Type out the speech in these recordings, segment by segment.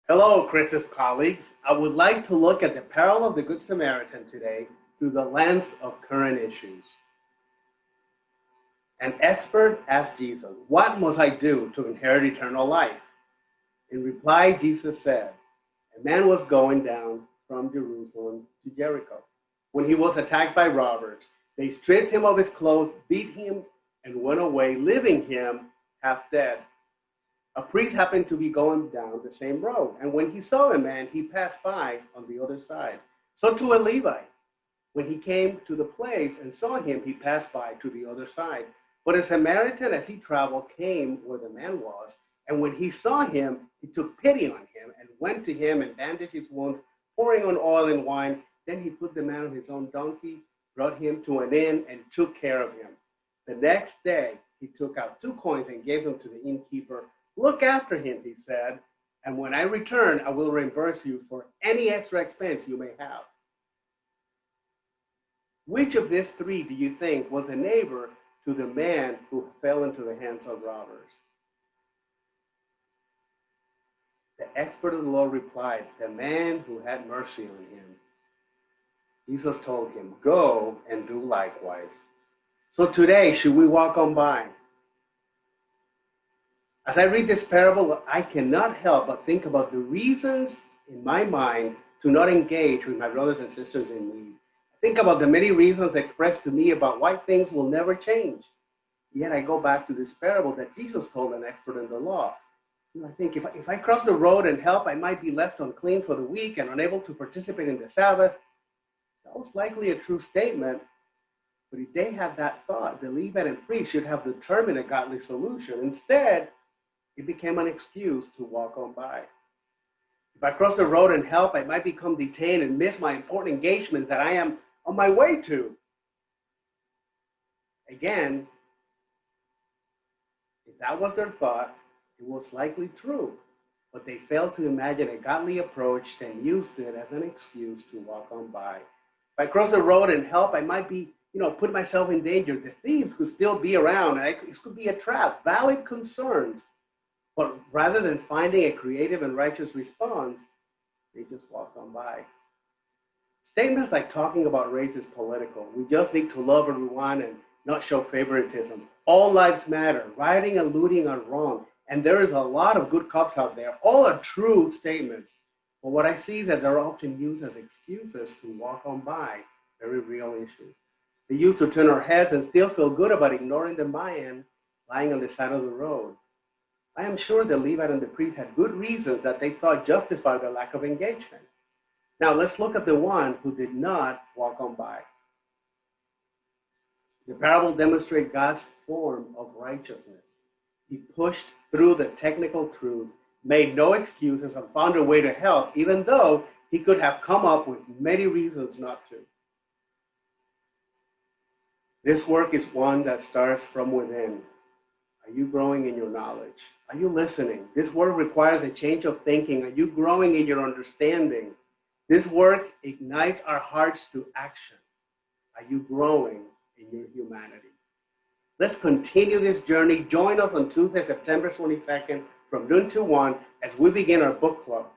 Hello, Chris's colleagues. I would like to look at the parable of the Good Samaritan today through the lens of current issues. An expert asked Jesus, "What must I do to inherit eternal life?" In reply, Jesus said, "A man was going down from Jerusalem to Jericho. When he was attacked by robbers, they stripped him of his clothes, beat him, and went away, leaving him half dead. A priest happened to be going down the same road, and when he saw a man, he passed by on the other side. So too a Levite. When he came to the place and saw him, he passed by to the other side. But a Samaritan, as he traveled, came where the man was, and when he saw him, he took pity on him and went to him and bandaged his wounds, pouring on oil and wine. Then he put the man on his own donkey, brought him to an inn, and took care of him. The next day, he took out 2 coins and gave them to the innkeeper. 'Look after him,' he said, 'and when I return, I will reimburse you for any extra expense you may have.'" Which of these three do you think was the neighbor to the man who fell into the hands of robbers? The expert of the law replied, "The man who had mercy on him." Jesus told him, "Go and do likewise." So today, should we walk on by? As I read this parable, I cannot help but think about the reasons in my mind to not engage with my brothers and sisters in need. I think about the many reasons expressed to me about why things will never change. Yet I go back to this parable that Jesus told an expert in the law. I think if I cross the road and help, I might be left unclean for the week and unable to participate in the Sabbath. That was likely a true statement, but if they had that thought, the Levite and priest should have determined a godly solution. Instead, it became an excuse to walk on by. If I cross the road and help, I might become detained and miss my important engagements that I am on my way to. Again, if that was their thought, it was likely true, but they failed to imagine a godly approach and used it as an excuse to walk on by. If I cross the road and help, I might be, put myself in danger. The thieves could still be around, and it could be a trap. Valid concerns. But rather than finding a creative and righteous response, they just walked on by. Statements like talking about race is political. We just need to love everyone and not show favoritism. All lives matter. Rioting and looting are wrong. And there is a lot of good cops out there. All are true statements. But what I see is that they're often used as excuses to walk on by very real issues. They used to turn our heads and still feel good about ignoring the Mayan lying on the side of the road. I am sure the Levite and the priest had good reasons that they thought justified their lack of engagement. Now let's look at the one who did not walk on by. The parable demonstrates God's form of righteousness. He pushed through the technical truth, made no excuses, and found a way to help, even though he could have come up with many reasons not to. This work is one that starts from within. Are you growing in your knowledge? Are you listening? This work requires a change of thinking. Are you growing in your understanding? This work ignites our hearts to action. Are you growing in your humanity? Let's continue this journey. Join us on Tuesday, September 22nd from noon to 1 as we begin our book club.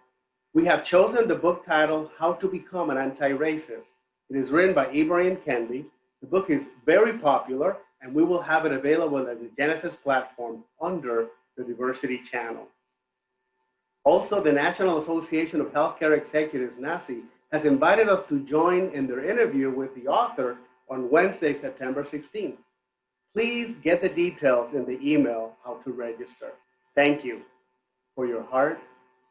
We have chosen the book title, How to Become an Anti-Racist. It is written by Ibrahim Kendi. The book is very popular, and we will have it available at the Genesis platform under the Diversity channel. Also, the National Association of Healthcare Executives, NACE, has invited us to join in their interview with the author on Wednesday, September 16th. Please get the details in the email how to register. Thank you for your heart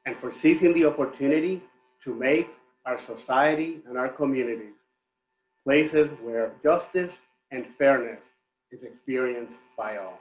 and for seizing the opportunity to make our society and our communities places where justice and fairness is experienced by all.